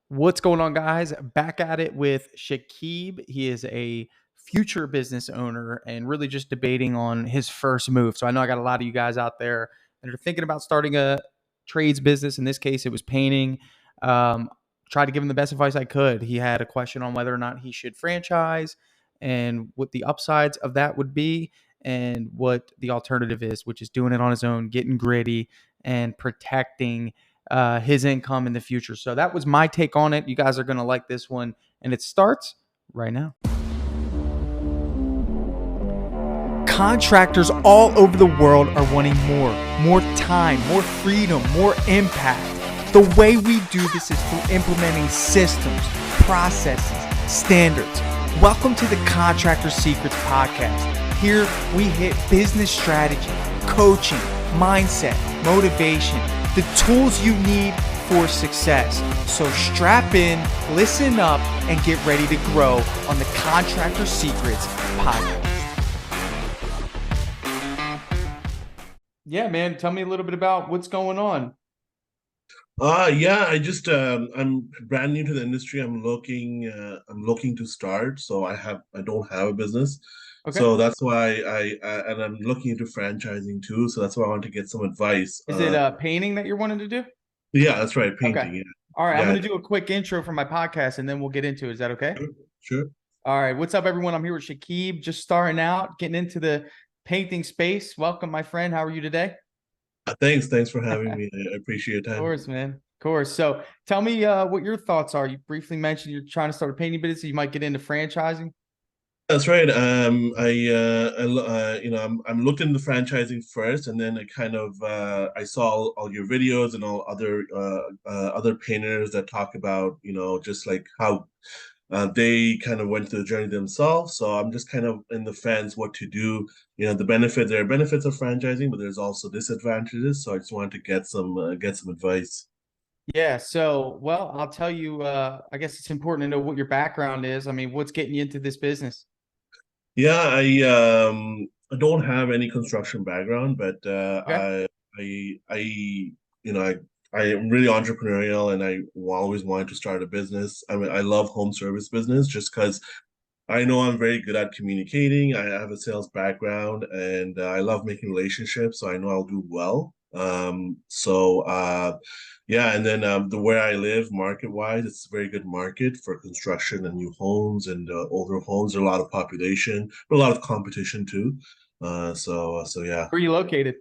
What's going on, guys? Back at it with Shakib. He is a future business owner and really just debating on his first move. So I know I got a lot of you guys out there that are thinking about starting a trades business. In this case, it was painting. Um, Tried to give him the best advice I could. He had a question on whether or not he should franchise and what the upsides of that would be and what the alternative is, which is doing it on his own, getting gritty and protecting his income in the future. So that was my take on it. You guys are going to like this one, and it starts right now. Contractors all over the world are wanting more time, more freedom, more impact. The way we do this is through implementing systems, processes, standards. Welcome to the Contractor Secrets Podcast. Here we hit business strategy, coaching, mindset, motivation, the tools you need for success. So strap in, listen up, and get ready to grow on the Contractor Secrets Podcast. Yeah, man, tell me a little bit about what's going on. Yeah, I'm brand new to the industry. I'm looking to start. So I don't have a business. Okay. So that's why and I'm looking into franchising too. So that's why I want to get some advice. Is it painting that you're wanting to do? Yeah, that's right, Okay. painting. All right. I'm Yeah, going to do a quick intro for my podcast and then we'll get into it. Is that okay? sure, sure. All right. What's up, everyone? I'm here with Shakib, just starting out, getting into the painting space. Welcome, my friend. How are you today? Thanks for having me. I appreciate your Of time. course, man. Of course. So tell me what your thoughts are. You briefly mentioned you're trying to start a painting business. You might get into franchising. That's right. I'm looking into franchising first, and then I saw all your videos and all other painters that talk about just like how they kind of went through the journey themselves. So I'm just kind of in the fence what to do. There are benefits of franchising, but there's also disadvantages. So I just wanted to get some advice. Yeah. So, well, I'll tell you, I guess it's important to know what your background is. I mean, what's getting you into this business? Yeah, I don't have any construction background, but Okay. I you know I am really entrepreneurial and always wanted to start a business. I mean, I love home service business just because I know I'm very good at communicating. I have a sales background and I love making relationships, so I know I'll do well. Yeah, and then the where I live, market wise, it's a very good market for construction and new homes and older homes. There's a lot of population, but a lot of competition too. So yeah, Where are you located?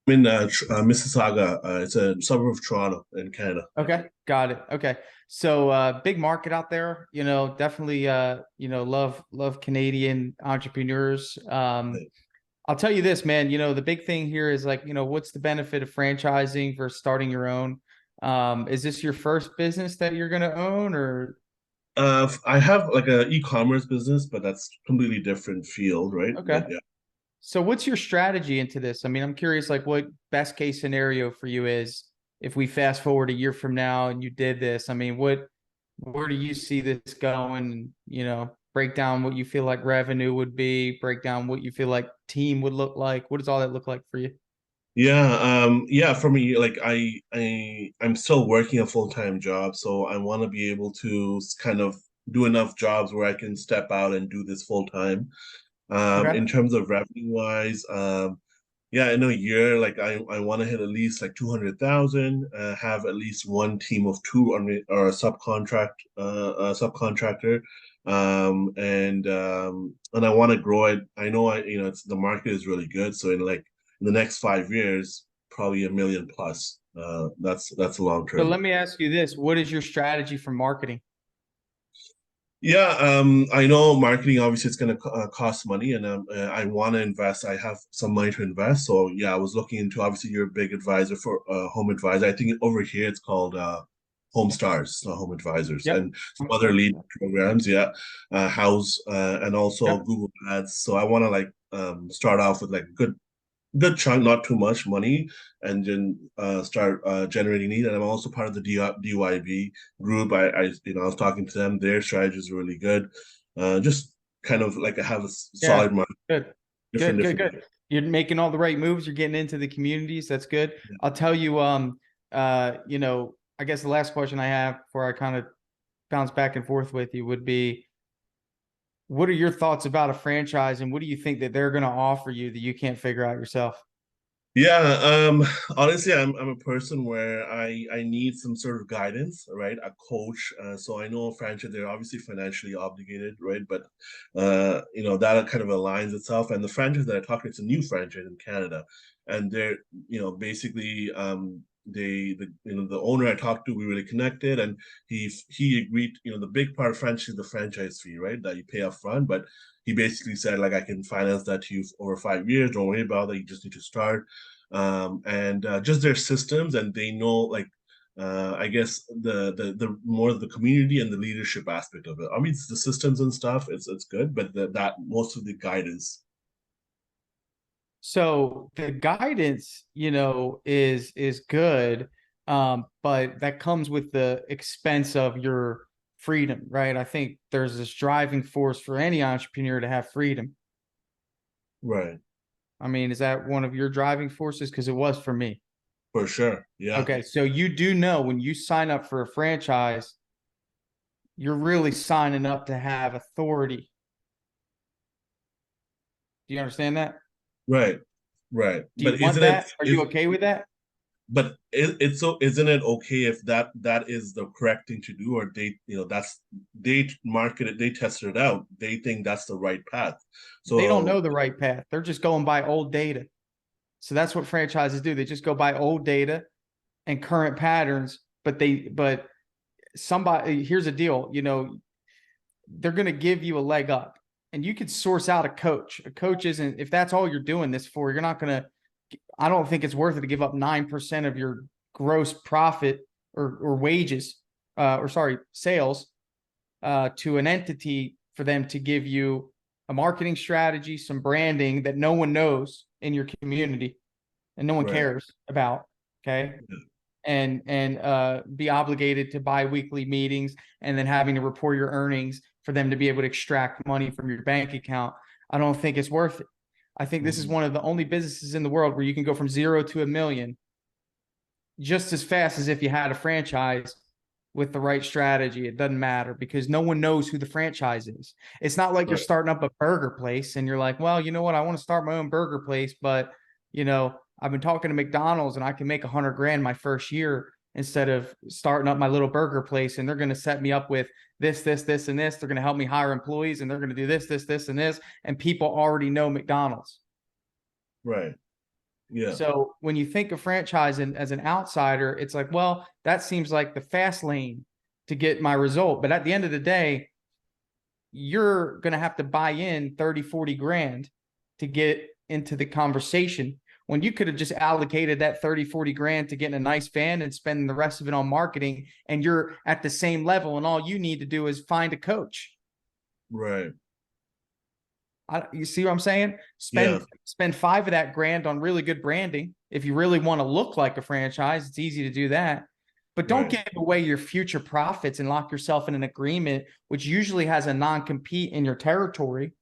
I'm in Mississauga. It's a suburb of Toronto in Canada. Okay. Got it. Okay. So, big market out there, definitely, love Canadian entrepreneurs. I'll tell you this, man, the big thing here is like, what's the benefit of franchising versus starting your own? Is this your first business that you're going to own or? I have like a e-commerce business, but that's completely different field, right? Okay. But yeah. So what's your strategy into this? I mean, I'm curious, like what best case scenario for you is if we fast forward a year from now and you did this. I mean, where do you see this going? Break down what you feel like revenue would be, break down what you feel like team would look like. What does all that look like for you? Yeah, for me, like I'm still working a full-time job, so I want to be able to kind of do enough jobs where I can step out and do this full time. Okay. In terms of revenue wise, yeah, in a year, like I want to hit at least like 200,000, have at least one team of two or a subcontractor, and I want to grow it. I know the market is really good, so in the next 5 years, probably a million plus. That's a long So term. let me ask you this. What is your strategy for marketing? Yeah, I know marketing obviously it's going to cost money, and I want to invest. I have some money to invest, so yeah, I was looking into. Obviously, you're a big advisor for Home Advisor. I think over here it's called Home Stars, not Home Advisors, Yep. and some I'm other sorry. lead programs. Yeah, House and also Yep. Google Ads. So I want to like start off with like good chunk, not too much money, and then start generating need. And I'm also part of the DYB group. I was talking to them. Their strategy is really good. Just kind of like I have a Yeah. solid market, Good. different Good, good, different. good. You're making all the right moves. You're getting into the communities. That's good. Yeah. I'll tell you, I guess the last question I have before I kind of bounce back and forth with you would be, what are your thoughts about a franchise, and what do you think that they're going to offer you that you can't figure out yourself? Yeah, honestly, I'm a person where I need some sort of guidance, right? A coach. So I know a franchise, they're obviously financially obligated, right? But that kind of aligns itself. And the franchise that I talked to, it's a new franchise in Canada, and they're basically the owner I talked to, we really connected, and he agreed. The big part of franchise is the franchise fee, right? That you pay up front, but he basically said like I can finance that to you over 5 years. Don't worry about that. You just need to start and just their systems, and they know like I guess the more of the community and the leadership aspect of it. I mean, it's the systems and stuff. It's good, but that most of the guidance. So the guidance, is good, but that comes with the expense of your freedom, right? I think there's this driving force for any entrepreneur to have freedom. Right. I mean, is that one of your driving forces? Because it was for me. For sure. Yeah. Okay, so you do know when you sign up for a franchise, you're really signing up to have authority. Do you understand that? Right. Right. Do you But want isn't it that? Are you is okay with that? but it's so isn't it okay if that is the correct thing to do, or that's they market it, they tested it out, they think that's the right path. They don't So know the right path. They're just going by old data. So that's what franchises do. They just go by old data and current patterns, but somebody, here's a deal, they're going to give you a leg up, and you could source out a coach. A coach isn't, if that's all you're doing this for, you're not going to, I don't think it's worth it to give up 9% of your gross profit or wages, or sorry, sales, to an entity for them to give you a marketing strategy, some branding that no one knows in your community and no one right. cares about. Okay. And be obligated to bi-weekly meetings and then having to report your earnings for them to be able to extract money from your bank account. I don't think it's worth it. I think this is Mhm. one of the only businesses in the world where you can go from 0 to a million just as fast as if you had a franchise with the right strategy. It doesn't matter because no one knows who the franchise is. It's not like you're Right. starting up a burger place and you're like, well, you know what? I want to start my own burger place, but I've been talking to McDonald's and I can make 100 grand my first year instead of starting up my little burger place. And they're going to set me up with this, and this. They're going to help me hire employees and they're going to do this, and this. And people already know McDonald's. Right. Yeah. So when you think of franchising as an outsider, it's like, well, that seems like the fast lane to get my result. But at the end of the day, you're going to have to buy in 30, 40 grand to get into the conversation when you could have just allocated that 30, 40 grand to getting a nice van and spending the rest of it on marketing. And you're at the same level. And all you need to do is find a coach. Right. You see what I'm saying? Yeah. Spend 5 of that grand on really good branding. If you really want to look like a franchise, it's easy to do that. But don't Right. give away your future profits and lock yourself in an agreement, which usually has a non-compete in your territory.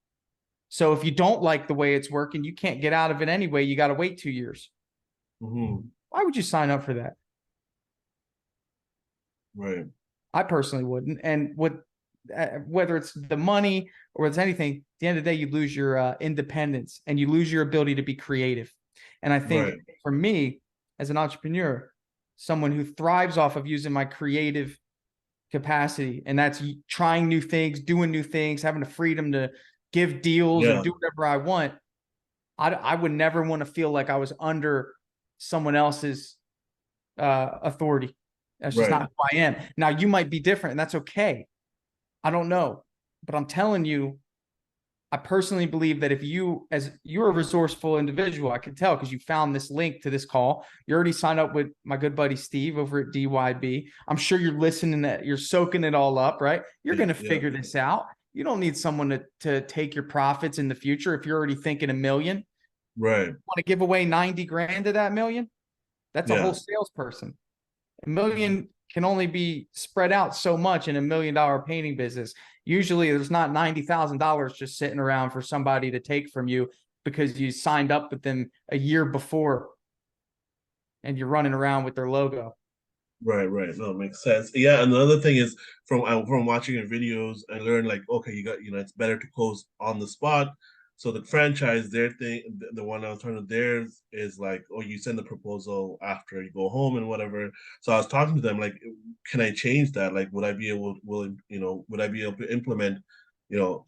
So if you don't like the way it's working, you can't get out of it anyway. You got to wait 2 years. Hmm. Why would you sign up for that? Right. I personally wouldn't. And whether it's the money or it's anything, at the end of the day, you lose your independence and you lose your ability to be creative. And I think Right. for me, as an entrepreneur, someone who thrives off of using my creative capacity, and that's trying new things, doing new things, having the freedom to give deals and Yeah. do whatever I want. I would never want to feel like I was under someone else's authority. That's just Right. not who I am. Now, you might be different, and that's okay. I don't know, but I'm telling you, I personally believe that if you're a resourceful individual, I can tell because you found this link to this call. You already signed up with my good buddy Steve over at DYB. I'm sure you're listening, that you're soaking it all up, right? You're Yeah. going to Yeah. figure this out. You don't need someone to take your profits in the future if you're already thinking a million. Right. Want to give away 90 grand of that million? That's a whole Yeah. salesperson. A million can only be spread out so much in $1 million painting business. Usually there's not $90,000 just sitting around for somebody to take from you because you signed up with them a year before and you're running around with their logo. Right, right. No, it makes sense. Yeah, and another thing is from watching your videos, I learned like, okay, you got, it's better to close on the spot. So the franchise, their thing, the one alternative theirs is like, oh, you send the proposal after you go home and whatever. So I was talking to them like, can I change that? Like, would I be able, would I be able to implement,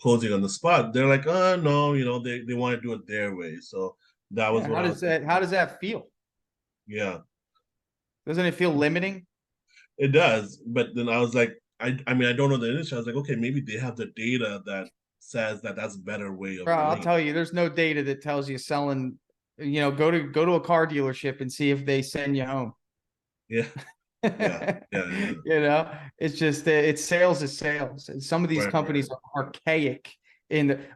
closing on the spot? They're like, oh no, they want to do it their way. So that was Yeah. what I was How thinking. does that feel? Yeah. Doesn't it feel limiting? It does, but then I was like, I mean, I don't know the industry. I was like, okay, maybe they have the data that says that that's a better way of Bro, I'll doing it. tell you, there's no data that tells you selling, go to a car dealership and see if they send you home. Yeah, yeah, yeah, yeah. It's just it's sales is sales. And some of these Right, right. companies are archaic.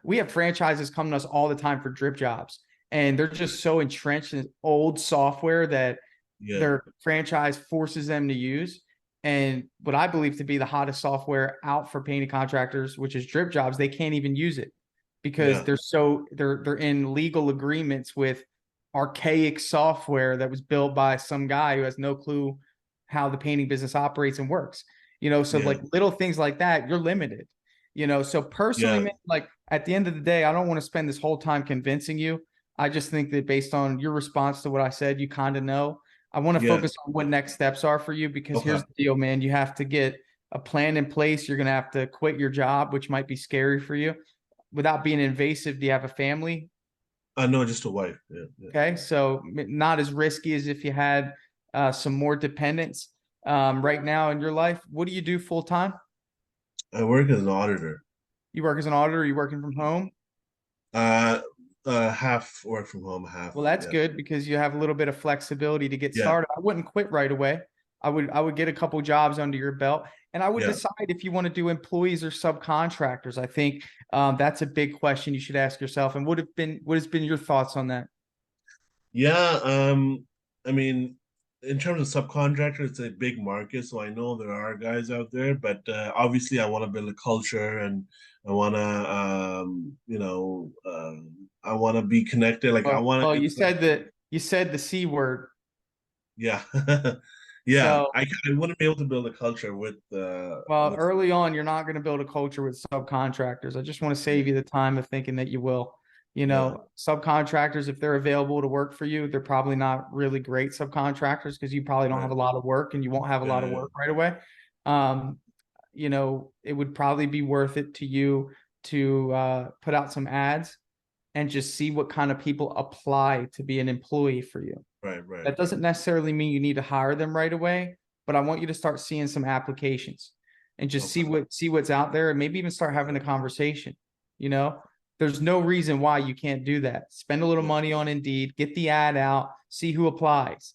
We have franchises come to us all the time for drip jobs, and they're just so entrenched in old software that Yeah, their franchise forces them to use. And what I believe to be the hottest software out for painting contractors, which is drip jobs, they can't even use it because yeah, they're in legal agreements with archaic software that was built by some guy who has no clue how the painting business operates and works. So yeah, like little things like that, you're limited. So personally, yeah, man, like at the end of the day, I don't want to spend this whole time convincing you. I just think that based on your response to what I said, you kind of know. I want to yeah. focus on what next steps are for you because Okay. here's the deal, man. You have to get a plan in place. You're going to have to quit your job, which might be scary for you. Without being invasive, do you have a family? I know, just a wife. Yeah, yeah. Okay, so not as risky as if you had some more dependents. Right now in your life, what do you do full time? I work as an auditor. You work as an auditor. Are you working from home? Uh, half work from home, half. Well, that's Yeah, good because you have a little bit of flexibility to get yeah, started. I wouldn't quit right away. I would get a couple jobs under your belt, and I would yeah. decide if you want to do employees or subcontractors. I think that's a big question you should ask yourself. And what has been your thoughts on that? Yeah, I mean, in terms of subcontractor, it's a big market, so I know there are guys out there, but obviously I want to build a culture and I want to, I want to be connected. Like I want Well, to, it's like, you said the C word. yeah, yeah, So I want to be able to build a culture well, with, early on, you're not going to build a culture with subcontractors. I just want to yeah, save you the time of thinking that you will. yeah, Subcontractors, if they're available to work for you, they're probably not really great subcontractors because you probably don't have right, a lot of work and you won't have a yeah, lot of yeah, work right away. Um, it would probably be worth it to you to put out some ads and just see what kind of people apply to be an employee for you. right, right, That doesn't necessarily mean you need to hire them right away, but I want you to start seeing some applications and just okay, see what's out there and maybe even start having a conversation. You know, there's no reason why you can't do that. Spend a little yeah, money on Indeed, get the ad out, see who applies.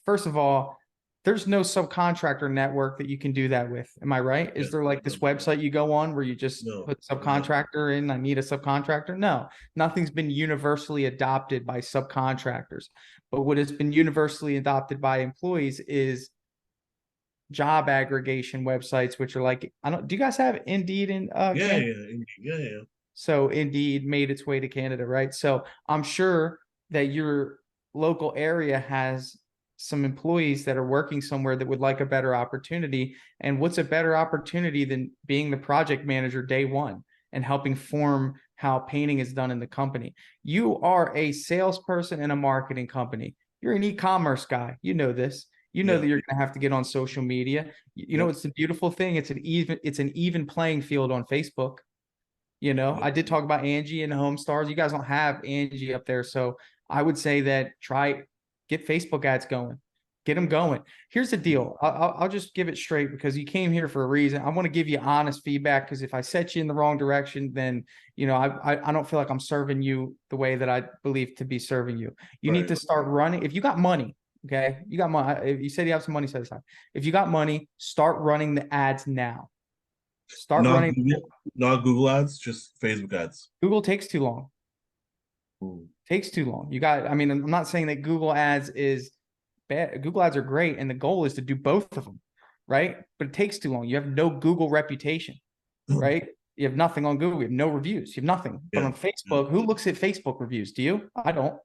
First of all, there's no subcontractor network that you can do that with. Am I right? yeah, Is there like no, this website you go on where you just no, put no, subcontractor in? I need a subcontractor. No, nothing's been universally adopted by subcontractors. But what has been universally adopted by employees is job aggregation websites, which are like, I don't, do you guys have Indeed in yeah, Canada? yeah, yeah, yeah, So Indeed made its way to Canada, right? So I'm sure that your local area has some employees that are working somewhere that would like a better opportunity. And what's a better opportunity than being the project manager day one and helping form how painting is done in the company? You are a salesperson in a marketing company. You're an e-commerce guy. You know this. You know yeah, that you're going to have to get on social media. You know, yep, it's a beautiful thing. It's an even playing field on Facebook. yep, I did talk about Angie and Home Stars. You guys don't have Angie up there. So I would say that get Facebook ads going, get them going. Here's the yeah, deal. I'll just give it straight because you came here for a reason. I want to give you honest feedback because if I set you in the wrong direction, then, I don't feel like I'm serving you the way that I believe to be serving you. You need right. to start running. If you got money, okay, you got money. If you said you have some money set aside, if you got money, start running the ads now. Start Not running. Google, not Google ads, just Facebook ads. Google takes too long. Mm. Takes too long. I mean, I'm not saying that Google ads is bad. Google ads are great. And the goal is to do both of them, right? But it takes too long. You have no Google reputation, right? You have nothing on Google. You have no reviews. You have nothing. But Yeah, on yeah, Facebook, who looks at Facebook reviews? Do you? I don't.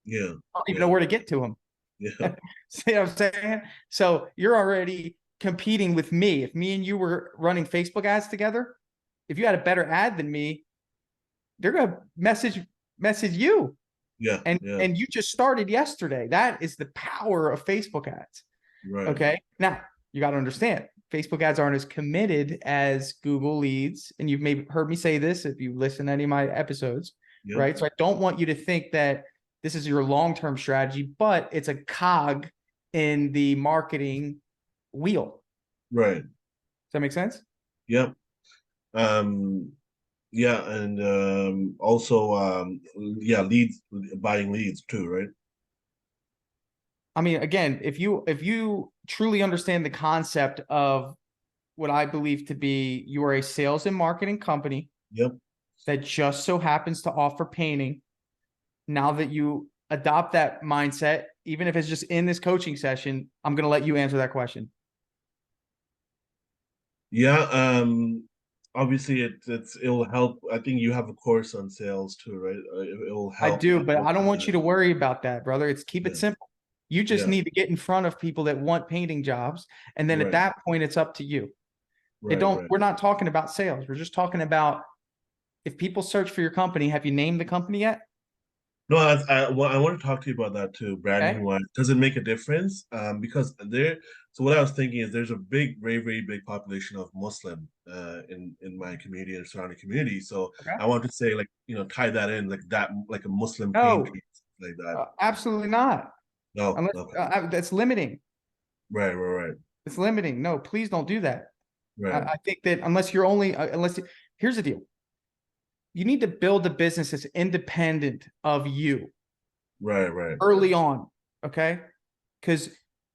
yeah, I don't even know yeah, where to get to them. Yeah. See what I'm saying? So you're already competing with me. If me and you were running Facebook ads together, if you had a better ad than me, they're gonna message you. Yeah. And Yeah. and you just started yesterday. That is the power of Facebook ads. Right. Okay. Now you got to understand Facebook ads aren't as committed as Google leads. And you've maybe heard me say this if you listen to any of my episodes, Yep. right? So I don't want you to think that this is your long-term strategy, but it's a cog in the marketing wheel. Right. Does that make sense? Yep. Um, yeah, and also yeah, leads, buying leads too, right? I mean, again, if you truly understand the concept of what I believe to be you are a sales and marketing company Yep. that just so happens to offer painting. Now that you adopt that mindset, even if it's just in this coaching session, I'm going to let you answer that question. Yeah. Obviously it'll help. I think you have a course on sales too, right? It'll I help. do, but I don't want you to worry about that, brother. It's keep it Yeah. simple. You just Yeah. need to get in front of people that want painting jobs. And then at Right. that point, it's up to you. It Right. don't, Right. we're not talking about sales. We're just talking about if people search for your company, have you named the company yet? No, well, I want to talk to you about that too, branding Okay. wise. Does it make a difference? Because there, so what I was thinking is there's a big, very, very big population of Muslim in my community and surrounding community. So Okay. I want to say like, tie that in like that, like a Muslim No, painting like that. absolutely not. No, Unless okay, that's limiting. right, right, right, It's limiting. No, please don't do that. right, I think that unless you're only, here's the deal. You need to build a business that's independent of you right, right. early on. Okay. Because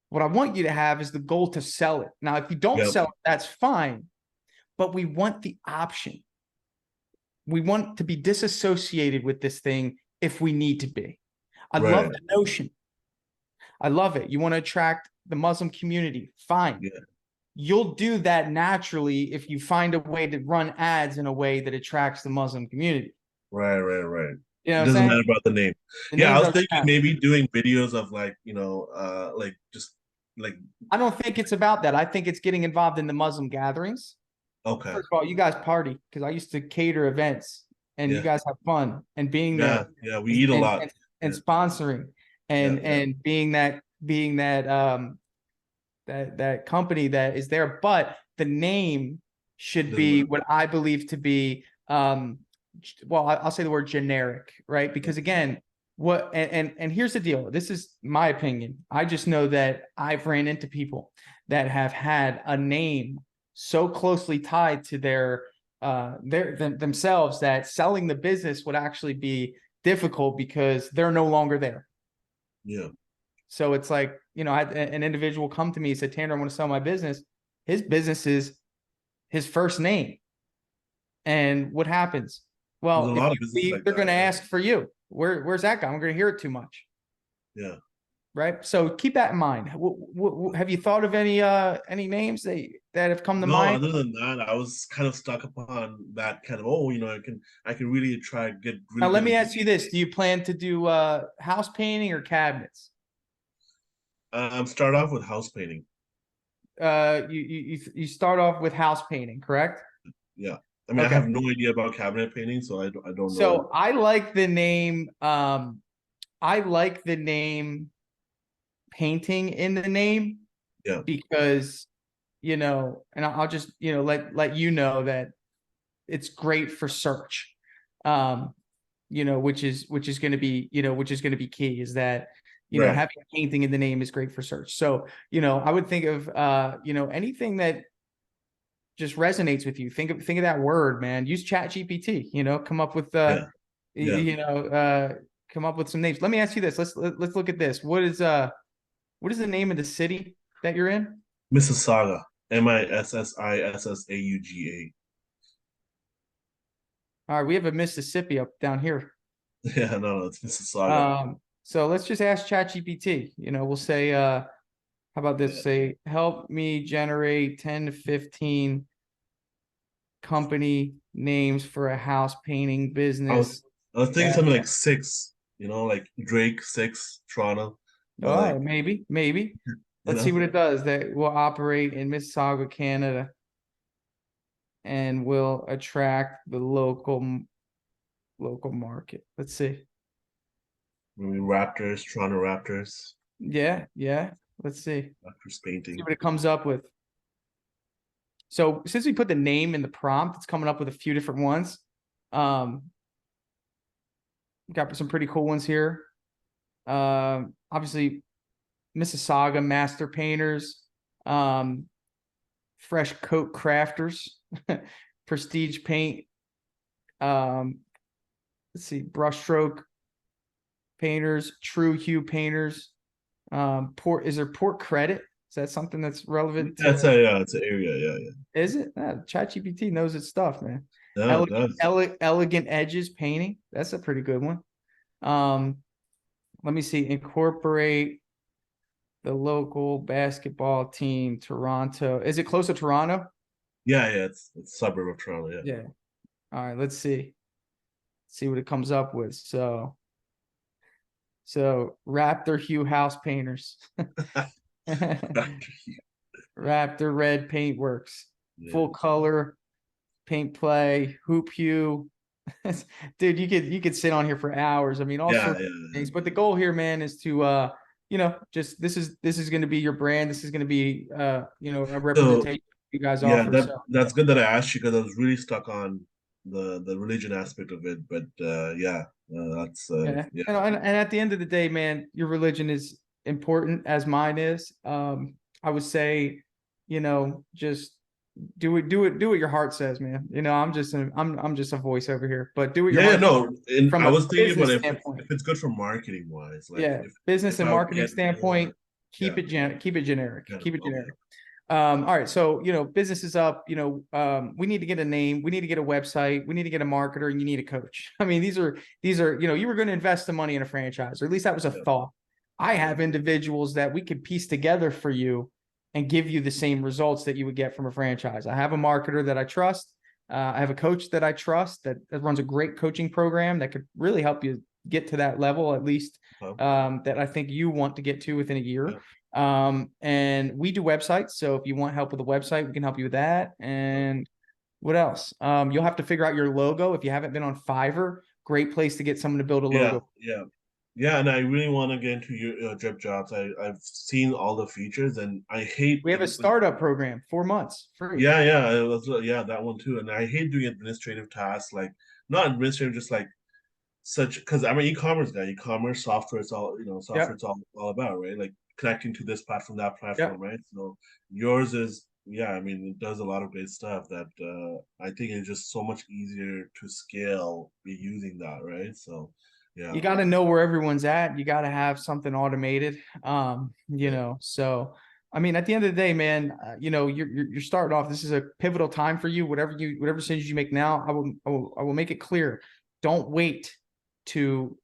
what I want you to have is the goal to sell it. Now, if you don't Yep, sell it, that's fine. But we want the option. We want to be disassociated with this thing if we need to be. I love right, the notion. I love it. You want to attract the Muslim community. Fine. yeah, You'll do that naturally if you find a way to run ads in a way that attracts the Muslim community. right, right, right. You know It what I'm doesn't saying? matter about the name. The Yeah, name I was doesn't thinking matter. maybe doing videos of like, like just like I don't think it's about that. I think it's getting involved in the Muslim gatherings. okay, First of all, you guys party because I used to cater events and you yeah. guys have fun and being Yeah, there yeah, we eat a and lot. and, and Yeah, sponsoring yeah, yeah. and being that company that is there, but the name It should doesn't be matter. what I believe to be well, I'll say the word generic, right? Because again, what and here's the deal. This is my opinion. I just know that I've ran into people that have had a name so closely tied to themselves that selling the business would actually be difficult because they're no longer there. Yeah, So it's like, I had an individual come to me and said, Tanner, I want to sell my business. His business is his first name. And what happens? there's a Well, if lot of you businesses leave, like they're that. going to Yeah, ask for you. Where's that guy? I'm going to hear it too much. yeah. Right. So keep that in mind. Have you thought of any names that have come to No, mind? other than that, I was kind of stuck upon that kind of, I can really try get Now, really let good me into ask you this. Do you plan to do house painting or cabinets? start off with house painting. You start off with house painting, correct? Yeah. I mean, I Okay. have no idea about cabinet painting, so I don't know. So I like the name. I like the name painting in the name Yeah, because and I'll just let you know that it's great for search. Um, which is going to be key is that right. having painting in the name is great for search. So I would think of anything that just resonates with you. Think of that word, man. Use Chat GPT. Come up with Yeah, yeah. come up with some names. Let me ask you this. Let's look at this. What is the name of the city that you're in? Mississauga, Mississauga. All right, we have a Mississippi up down here. Yeah, no, it's Mississauga. So let's just ask ChatGPT. We'll say, how about this? Yeah. Say, help me generate 10 to 15 company names for a house painting I was business. I was thinking That, something like six, like Drake, six, Toronto. but All like, right, maybe. you Let's see know, what it does. That will operate in Mississauga, Canada, and will attract the local market. Let's see. maybe Raptors, Toronto Raptors, Yeah. Let's see. Raptors See painting. what it comes up with. So since we put the name in the prompt, it's coming up with a few different ones. Um, got some pretty cool ones here. Obviously, Mississauga Master Painters, Fresh Coat Crafters, Prestige Paint. Let's see, Brushstroke Painters, True Hue Painters. Port is there Port Credit? Is that something that's relevant That's to? a yeah, it's an area. Yeah, yeah. Is it? ChatGPT knows its stuff, man. Yeah, it does. Elegant Edges Painting. That's a pretty good one. Um, let me see. Incorporate the local basketball team, Toronto. Is it close to Toronto? Yeah. It's a suburb of Toronto. Yeah. All right, let's see. See what it comes up with. So Raptor Hue House Painters. Yeah. Raptor Red Paintworks. Yeah. Full color paint play, hoop hue. Dude, you could sit on here for hours. I mean, all Yeah, sorts of yeah. things. But the goal here, man, is to just this is going to be your brand. This is going to be a So representation you guys yeah, offer. that So that's good that I asked you because I was really stuck on the religion aspect of it. But yeah, that's yeah, yeah, and at the end of the day, man, your religion is important as mine is. I would say, just do what your heart says, man. I'm just a voice over here, but do what your yeah. heart No, and from I a was thinking about business if standpoint. it's good for marketing wise, like Yeah, business if and I would marketing get more, standpoint, yeah, keep it generic. kind of Keep it okay, generic. All right. So, business is up, we need to get a name, we need to get a website, we need to get a marketer, and you need a coach. I mean, these are, you were going to invest the money in a franchise, or at least that was a yeah, thought. I yeah, have individuals that we could piece together for you and give you the same results that you would get from a franchise. I have a marketer that I trust. I have a coach that I trust that runs a great coaching program that could really help you get to that level, at least okay, that I think you want to get to within a year. yeah, And we do websites. So if you want help with a website, we can help you with that. yeah. And what else? You'll have to figure out your logo. If you haven't been on Fiverr, great place to get someone to build a Yeah, logo. yeah, yeah, and I really want to get into your Dripjobs. I've seen all the features, and I hate We have a startup program, 4 months free. yeah, it was, yeah, that one too. And I hate doing administrative tasks, like not administrative, just like such because I'm an e-commerce guy. E-commerce software is all software Yep. it's all about, right? Like connecting to this platform, that platform, Yep. right? So yours is yeah, I mean it does a lot of great stuff that I think it's just so much easier to scale be using that, right? So yeah, You got to know where everyone's at. You got to have something automated. yeah, So I mean, at the end of the day, man, you're starting off. This is a pivotal time for you. Whatever decisions you make now, I will make it clear. Don't wait to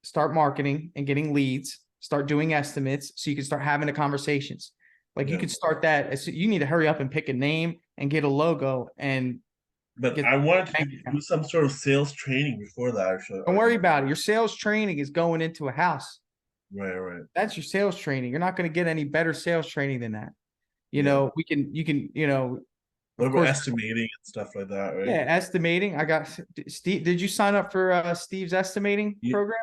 start marketing and getting leads. Start doing estimates so you can start having the conversations. Like you yeah. could start that. You need to hurry up and pick a name and get a logo and But get I wanted a to bank do account. some sort of sales training before that, Don't worry about it. Your sales training is going into a house. right, right, That's your sales training. You're not going to get any better sales training than that. yeah. You can, What of about course, estimating and stuff like that, right? yeah, estimating. I got Steve. Did you sign up for Steve's estimating Yeah. program?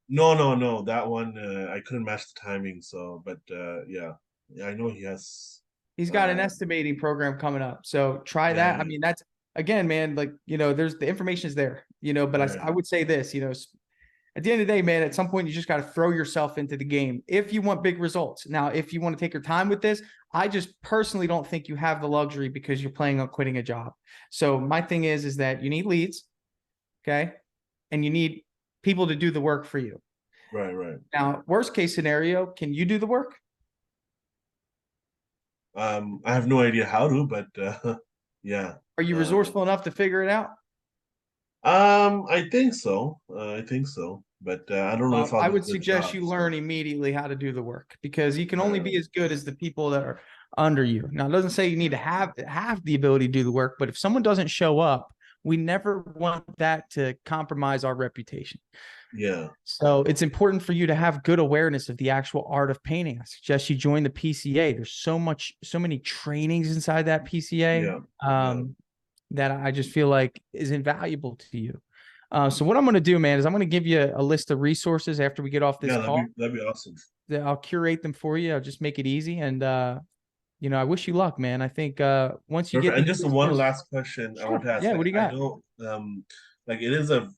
No. That one I couldn't match the timing, so but yeah, I know he has. He's got an Uh, estimating program coming up. So try yeah, that. I yeah, mean, that's again, man, like, there's the information is there, but right, I would say this, at the end of the day, man, at some point you just got to throw yourself into the game if you want big results. Now, if you want to take your time with this, I just personally don't think you have the luxury because you're planning on quitting a job. So my thing is that you need leads, okay, and you need people to do the work for you. right. Now, worst case scenario, can you do the work? I have no idea how to, but yeah. Are you Uh, resourceful enough to figure it out? I think so. I think so, but I don't know if Well, I'll I do a would good suggest job. you So learn immediately how to do the work because you can only uh, be as good as the people that are under you. Now, it doesn't say you need to have the ability to do the work, but if someone doesn't show up We never want that to compromise our reputation. Yeah. So it's important for you to have good awareness of the actual art of painting. I suggest you join the PCA. There's so many trainings inside that PCA Yeah. Yeah. that I just feel like is invaluable to you. So what I'm going to do, man, is I'm going to give you a list of resources after we get off this Yeah, call. that'd be awesome. I'll curate them for you. I'll just make it easy. And, I wish you luck, man. I think once you get Perfect. And these just one resources, last question I want sure. to ask. Yeah. Like What do you I got? know like it is a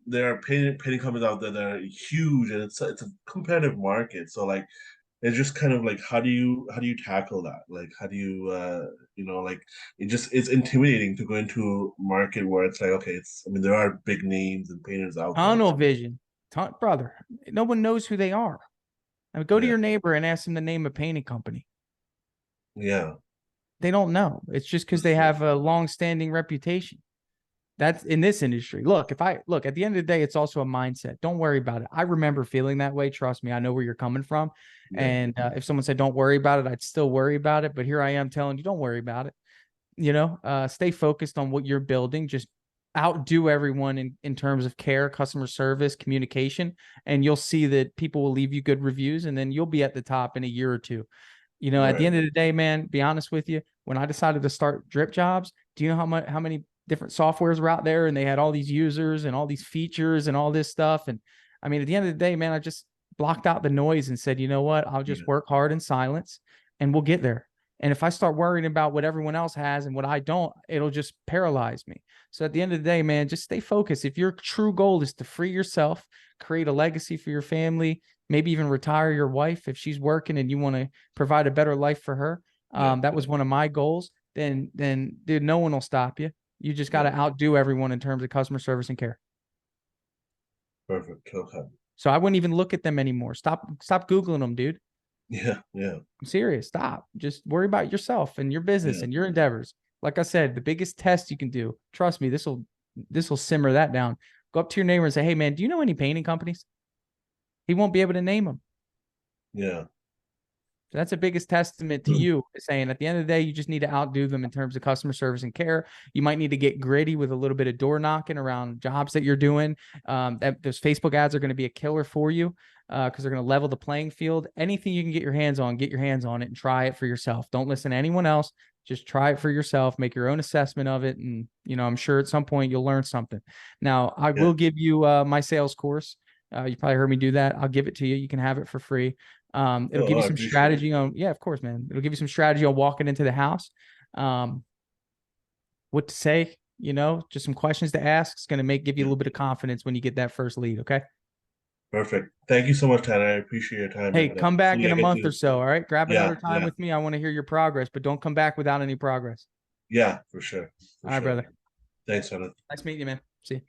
there are painting companies out there that are huge and it's a competitive market. So like it's just kind of like how do you tackle that? Like how do you like it's intimidating to go into a market where it's like okay, it's I mean there are big names and painters out there. Tunnel vision. Brother, no one knows who they are. I mean, go to Yeah. your neighbor and ask them to name a painting company. Yeah. They don't know. It's just because That's they true. have a long-standing reputation. That's in this industry. Look, if I look at the end of the day, it's also a mindset. Don't worry about it. I remember feeling that way. Trust me, I know where you're coming from. Yeah. And if someone said, don't worry about it, I'd still worry about it. But here I am telling you, don't worry about it. Stay focused on what you're building. Just outdo everyone in terms of care, customer service, communication. And you'll see that people will leave you good reviews and then you'll be at the top in a year or two. At the Right. end of the day, man, be honest with you, when I decided to start Dripjobs, do you know how many different softwares were out there and they had all these users and all these features and all this stuff? And I mean, at the end of the day, man, I just blocked out the noise and said, you know what? I'll just Yeah. work hard in silence and we'll get there. And if I start worrying about what everyone else has and what I don't, it'll just paralyze me. So at the end of the day, man, just stay focused. If your true goal is to free yourself, create a legacy for your family, maybe even retire your wife if she's working and you want to provide a better life for her. Yeah. That was one of my goals. Then dude, no one will stop you. You just got Yeah. to outdo everyone in terms of customer service and care. Perfect. Okay. So I wouldn't even look at them anymore. Stop Googling them, dude. Yeah. Yeah. I'm serious. Stop. Just worry about yourself and your business Yeah. and your endeavors. Like I said, the biggest test you can do, trust me, this will simmer that down. Go up to your neighbor and say, hey man, do you know any painting companies? He won't be able to name them. Yeah. So that's the biggest testament to you saying at the end of the day, you just need to outdo them in terms of customer service and care. You might need to get gritty with a little bit of door knocking around jobs that you're doing. Those Facebook ads are going to be a killer for you because they're going to level the playing field. Anything you can get your hands on it and try it for yourself. Don't listen to anyone else. Just try it for yourself, make your own assessment of it. And, I'm sure at some point you'll learn something. Now, I Yeah. will give you my sales course. You probably heard me do that. I'll give it to you. You can have it for free. It'll give you I some appreciate it. strategy on, yeah, of course, man. It'll give you some strategy on walking into the house, um, what to say, just some questions to ask. It's going to give you a Yeah. little bit of confidence when you get that first lead. Okay. Perfect. Thank you so much, Tanner. I appreciate your time, Hey, man. come back Hopefully in I a get month or to so. All right. Grab yeah, another time yeah, with me. I want to hear your progress, but don't come back without any progress. yeah, for sure. For All right, sure. brother. Thanks, Tanner. Nice meeting you, man. See you.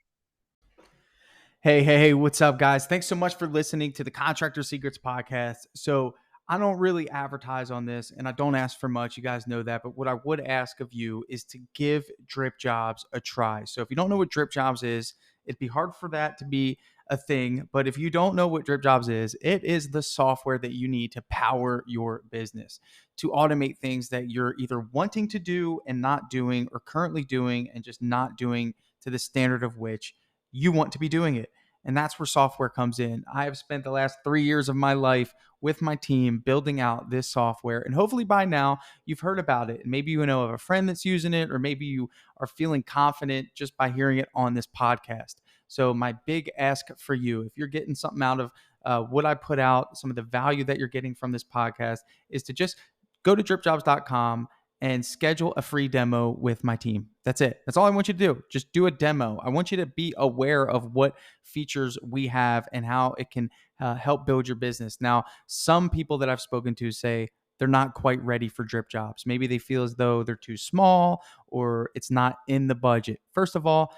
Hey, what's up, guys? Thanks so much for listening to the Contractor Secrets podcast. So, I don't really advertise on this and I don't ask for much. You guys know that. But what I would ask of you is to give Dripjobs a try. So, if you don't know what Dripjobs is, it'd be hard for that to be a thing. But if you don't know what Dripjobs is, it is the software that you need to power your business, to automate things that you're either wanting to do and not doing, or currently doing and just not doing to the standard of which you want to be doing it. And that's where software comes in. I have spent the last 3 years of my life with my team building out this software. And hopefully by now you've heard about it. And maybe you know of a friend that's using it, or maybe you are feeling confident just by hearing it on this podcast. So, my big ask for you, if you're getting something out of what I put out, some of the value that you're getting from this podcast, is to just go to dripjobs.com and schedule a free demo with my team. That's it. That's all I want you to do. Just do a demo. I want you to be aware of what features we have and how it can help build your business. Now, some people that I've spoken to say they're not quite ready for Dripjobs. Maybe they feel as though they're too small or it's not in the budget. First of all,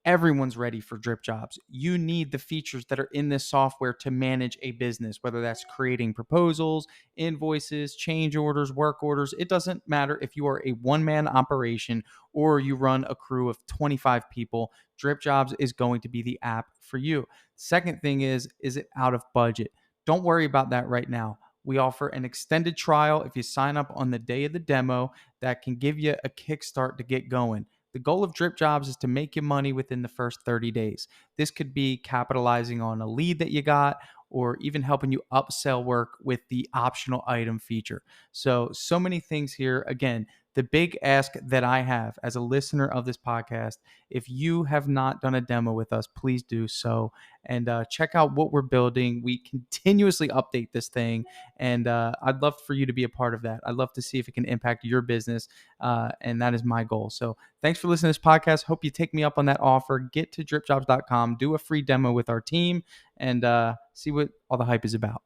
everyone's ready for Dripjobs. You need the features that are in this software to manage a business, whether that's creating proposals, invoices, change orders, work orders. It doesn't matter if you are a one-man operation or you run a crew of 25 people. Dripjobs is going to be the app for you. Second thing is it out of budget? Don't worry about that right now. We offer an extended trial if you sign up on the day of the demo that can give you a kickstart to get going. The goal of Drip Jobs is to make you money within the first 30 days. This could be capitalizing on a lead that you got, or even helping you upsell work with the optional item feature. So many things here. Again, the big ask that I have as a listener of this podcast, if you have not done a demo with us, please do so, and check out what we're building. We continuously update this thing, and I'd love for you to be a part of that. I'd love to see if it can impact your business, and that is my goal. So thanks for listening to this podcast. Hope you take me up on that offer. Get to dripjobs.com, do a free demo with our team, and see what all the hype is about.